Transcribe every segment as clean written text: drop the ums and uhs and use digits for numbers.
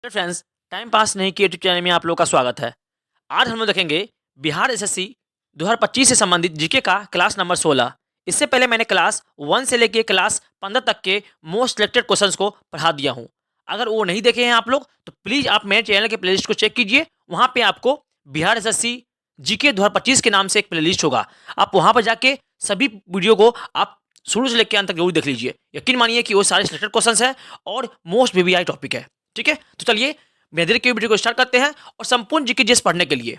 Hello friends, time pass नहीं किए YouTube channel में आप लोग का स्वागत है। आज हम लोग देखेंगे बिहार एसएससी 2025 से संबंधित जीके का क्लास नंबर 16। इससे पहले मैंने क्लास 1 से लेके क्लास 15 तक के मोस्ट सिलेक्टेड क्वेश्चंस को पढ़ा दिया हूँ। अगर वो नहीं देखे हैं आप लोग तो प्लीज़ आप मेरे चैनल के प्लेलिस्ट को चेक कीजिए। वहाँ पे आपको बिहार एसएससी जीके 2025 के नाम से एक प्लेलिस्ट होगा। आप वहाँ पर जाके सभी वीडियो को आप शुरू से लेकर अंत तक जरूर देख लीजिए। यकीन मानिए कि वो सारे सिलेक्टेड क्वेश्चन हैं और मोस्ट वीवीआई टॉपिक है। ठीक है, तो चलिए बिना देर के वीडियो को स्टार्ट करते हैं और संपूर्ण जीके जीएस पढ़ने के लिए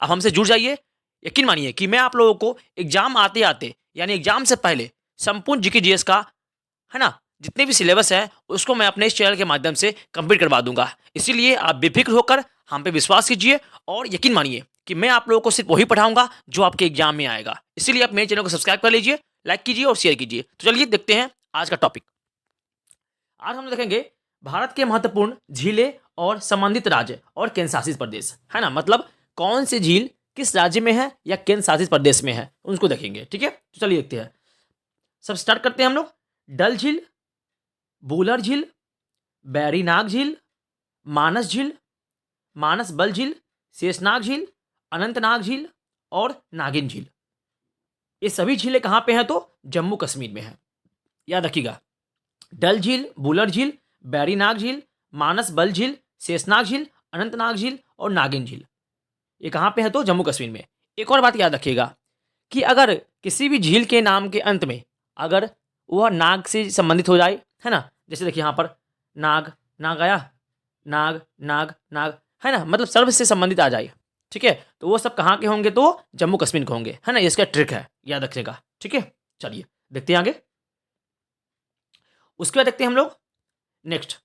आप हमसे जुड़ जाइए। यकीन मानिए कि मैं आप लोगों को एग्जाम आते आते यानी एग्जाम से पहले संपूर्ण जीके जीएस का है ना जितने भी सिलेबस है उसको मैं अपने इस चैनल के माध्यम से कंप्लीट करवा दूंगा। इसीलिए आप बेफिक्र होकर हम पे विश्वास कीजिए और यकीन मानिए कि मैं आप लोगों को सिर्फ वही पढ़ाऊंगा जो आपके एग्जाम में आएगा। इसीलिए आप मेरे चैनल को सब्सक्राइब कर लीजिए, लाइक कीजिए और शेयर कीजिए। तो चलिए देखते हैं आज का टॉपिक। आज हम देखेंगे भारत के महत्वपूर्ण झीलें और संबंधित राज्य और केंद्र शासित प्रदेश, है ना, मतलब कौन सी झील किस राज्य में है या केंद्र शासित प्रदेश में है उसको देखेंगे। ठीक है, तो चलिए देखते हैं। सब स्टार्ट करते हैं हम लोग। डल झील, बूलर झील, बैरीनाग झील, मानस झील, मानस बल झील, शेषनाग झील, अनंतनाग झील और नागिन झील। ये सभी झीलें कहाँ पे हैं तो जम्मू कश्मीर में है। याद रखिएगा, डल झील, बुलर झील, बैरीनाग झील, मानस बल झील, शेषनाग झील, अनंतनाग झील और नागिन झील, ये कहाँ पे है तो जम्मू कश्मीर में। एक और बात याद रखिएगा कि अगर किसी भी झील के नाम के अंत में अगर वह नाग से संबंधित हो जाए, है ना, जैसे देखिए यहाँ पर नाग, नाग आया, नाग नाग नाग, है ना, मतलब सर्व से संबंधित आ जाए। ठीक है, तो वो सब कहाँ के होंगे तो जम्मू कश्मीर के होंगे, है ना, इसका ट्रिक है, याद रखिएगा। ठीक है, चलिए देखते हैं आगे। उसके बाद देखते हैं हम लोग नेक्स्ट।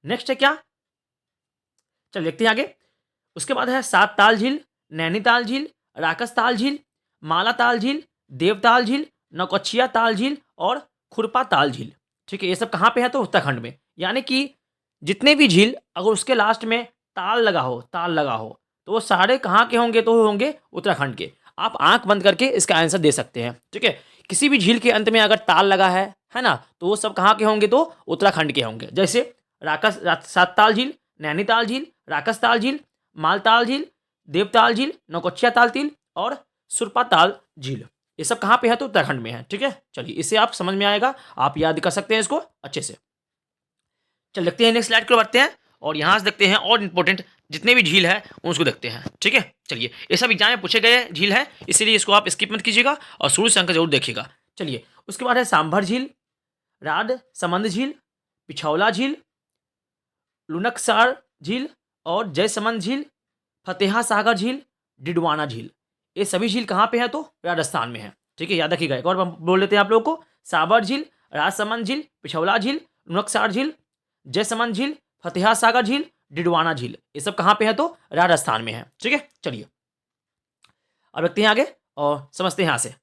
नेक्स्ट है क्या, चल देखते हैं आगे। उसके बाद है सात ताल झील, नैनीताल झील, राकस झील, माला ताल झील, देवताल झील, नौकछिया ताल झील और खुरपा ताल झील। ठीक है, ये सब कहाँ पे है तो उत्तराखंड में। यानी कि जितने भी झील अगर उसके लास्ट में ताल लगा हो, ताल लगा हो, तो वो सारे कहाँ के होंगे तो होंगे उत्तराखंड के। आप आंख बंद करके इसका आंसर दे सकते हैं। ठीक है, किसी भी झील के अंत में अगर ताल लगा है ना, तो वो सब कहाँ के होंगे तो उत्तराखंड के होंगे। जैसे सात ताल झील, नैनीताल झील, राकस ताल झील, मालताल झील, देवताल झील, नौकछिया ताल झील और सुरपा ताल झील, ये सब कहाँ पे है तो उत्तराखंड में है। ठीक है, चलिए इससे आप समझ में आएगा, आप याद कर सकते हैं इसको अच्छे से। चल देखते हैं नेक्स्ट स्लाइड को बढ़ते हैं और यहाँ से देखते हैं और इंपॉर्टेंट जितने भी झील है उसको देखते हैं। ठीक है, चलिए ये सब एग्जाम में पूछे गए झील है, इसीलिए इसको आप स्किप मत कीजिएगा और शुरू से अंक जरूर देखिएगा। चलिए उसके बाद है सांभर झील, राड समंद झील, पिछौला झील, लुनकसार झील और जयसमंद झील, फतेहा सागर झील, डिडवाना झील, ये सभी झील कहाँ पे है तो राजस्थान में है। ठीक है, याद रखिएगा। एक और बोल देते हैं आप लोगों को, साबर झील, राजसमंद झील, पिछौला झील, लुनकसार झील, जयसमंद झील, फतेहा सागर झील, डिडवाना झील, ये सब कहाँ पे है तो राजस्थान में है। ठीक है, चलिए अब देखते हैं आगे और समझते हैं यहाँ से।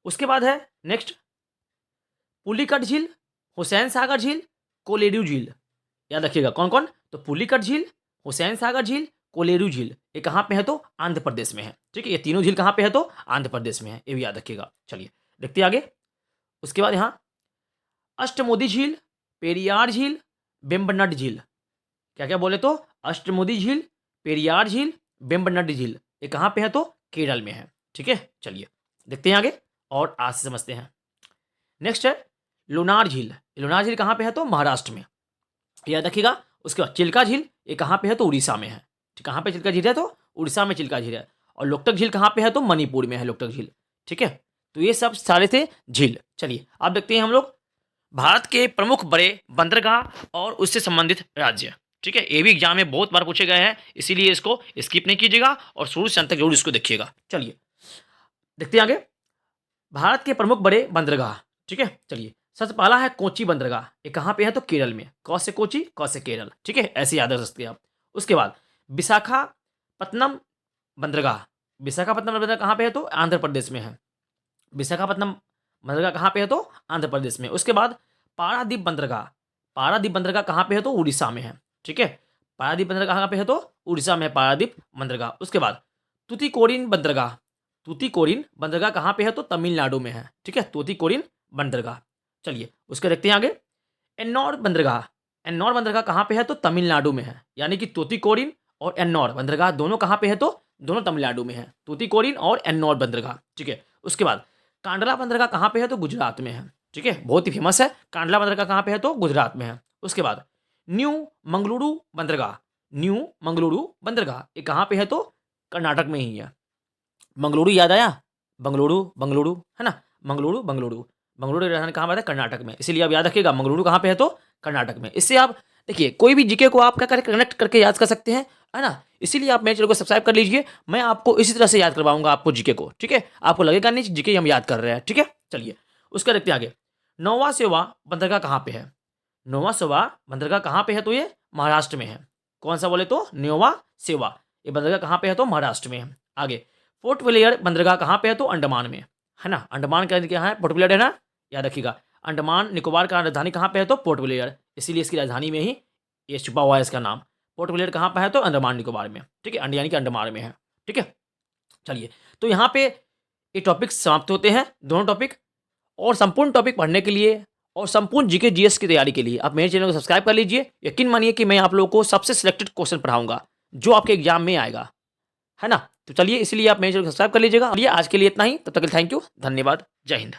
उसके बाद है नेक्स्ट पुलिकट झील, हुसैन सागर झील, कोलेरू झील। याद रखिएगा कौन कौन तो पुलिकट झील, हुसैन सागर झील, कोलेरू झील, ये कहाँ पे है तो आंध्र प्रदेश में है। ठीक है, ये तीनों झील कहाँ पे है तो आंध्र प्रदेश में है, ये भी याद रखिएगा। चलिए देखते हैं आगे। उसके बाद यहाँ अष्टमुदी झील, पेरियार झील, बेम्बनड झील, क्या क्या बोले तो अष्टमुदी झील, पेरियार झील, बेम्बनड झील, ये कहाँ पे है तो केरल में है। ठीक है, चलिए देखते हैं आगे और आज से समझते हैं। नेक्स्ट है लोनार झील, लोनार झील कहाँ पे है तो महाराष्ट्र में, याद रखिएगा। उसके बाद चिल्का झील, ये कहाँ पे है तो उड़ीसा में है। ठीक, कहाँ पे चिल्का झील है तो उड़ीसा में चिल्का झील है। और लोकटक झील कहाँ पे है तो मणिपुर में है लोकटक झील। ठीक है, तो ये सब सारे थे झील। चलिए अब देखते हैं हम लोग भारत के प्रमुख बड़े बंदरगाह और उससे संबंधित राज्य। ठीक है, ये भी एग्जाम में बहुत बार पूछे गए हैं, इसीलिए इसको स्किप नहीं कीजिएगा और शुरू से अंत तक जरूर इसको देखिएगा। चलिए देखते हैं आगे भारत के प्रमुख बड़े बंदरगाह। ठीक है, चलिए सबसे पहला है कोची बंदरगाह, ये कहाँ पे है तो केरल में, क से कोची, क से केरल। ठीक है, ऐसे याद रख सकते हैं आप। उसके बाद विशाखापत्तनम बंदरगाह, विशाखापत्तनम बंदरगाह कहाँ पे है तो आंध्र प्रदेश में है। विशाखापत्तनम बंदरगाह कहाँ पे है तो आंध्र प्रदेश में। उसके बाद पारादीप बंदरगाह, पारादीप बंदरगाह कहाँ पे है तो उड़ीसा में है। ठीक है, पारादीप बंदरगाह कहाँ पे है तो उड़ीसा में है पारादीप बंदरगाह। उसके बाद तुतीकोरिन बंदरगाह, तुतीकोरिन बंदरगाह कहाँ पे है तो तमिलनाडु में है। ठीक है, तुतीकोरिन बंदरगाह। चलिए उसके देखते हैं आगे एन्नौर बंदरगाह, एन्नौर बंदरगाह कहाँ पे है? तो तमिलनाडु में है। यानी कि तूतीकोरिन और एन्नौर बंदरगाह दोनों कहाँ पे है? तो दोनों तमिलनाडु में है, तूतीकोरिन और एन्नौर बंदरगाह, ठीक है। उसके बाद कांडला बंदरगाह कहाँ पे है? तो गुजरात में है, ठीक है, बहुत ही फेमस है। कांडला बंदरगाह कहाँ पे है? तो गुजरात में है। उसके बाद न्यू मंगलुरु बंदरगाह, न्यू मंगलुरु बंदरगाह ये कहाँ पे है? तो कर्नाटक में ही है। मंगलुरु याद आया? बंगलुरु बंगलुरु है ना, मंगलुरु बंगलुरु बंगलुरु की राजधानी कहाँ पर है? कर्नाटक में। इसीलिए आप याद रखिएगा मंगलुरु कहाँ पे है? तो कर्नाटक में। इससे आप देखिए कोई भी जीके को आप क्या करें, कनेक्ट करके याद कर सकते हैं, है ना। इसीलिए आप मेरे चैनल को सब्सक्राइब कर लीजिए, मैं आपको इसी तरह से याद करवाऊंगा आपको जीके को, ठीक है। आपको लगेगा नहीं जीके हम याद कर रहे हैं, ठीक है। चलिए उसका देखते हैं आगे। नौवा सेवा बंदरगाह कहाँ पे है? नोवा सेवा बंदरगाह कहाँ पे है? तो ये महाराष्ट्र में है। कौन सा बोले? तो नोवा सेवा, ये बंदरगाह कहाँ पे है? तो महाराष्ट्र में है। आगे पोर्ट ब्लेयर बंदरगाह कहाँ पे है? तो अंडमान में, है ना। अंडमान का क्या है? पोर्ट ब्लेयर है ना, याद रखिएगा। अंडमान निकोबार का राजधानी कहाँ पे है? तो पोर्ट ब्लेयर, इसीलिए इसकी राजधानी में ही ये छुपा हुआ है इसका नाम। पोर्ट ब्लेयर कहाँ पर है? तो अंडमान निकोबार में, ठीक है, यानी कि अंडमान में है, ठीक है। चलिए तो यहाँ पे ये टॉपिक समाप्त होते हैं, दोनों टॉपिक। और संपूर्ण टॉपिक पढ़ने के लिए और संपूर्ण जीके जीएस की तैयारी के लिए आप मेरे चैनल को सब्सक्राइब कर लीजिए। यकीन मानिए कि मैं आप लोगों को सबसे सिलेक्टेड क्वेश्चन पढ़ाऊंगा जो आपके एग्जाम में आएगा, है ना। तो चलिए इसलिए आप मेरे चैनल को सब्सक्राइब कर लीजिएगा। और ये आज के लिए इतना ही, तब तक के लिए थैंक यू, धन्यवाद, जय हिंद।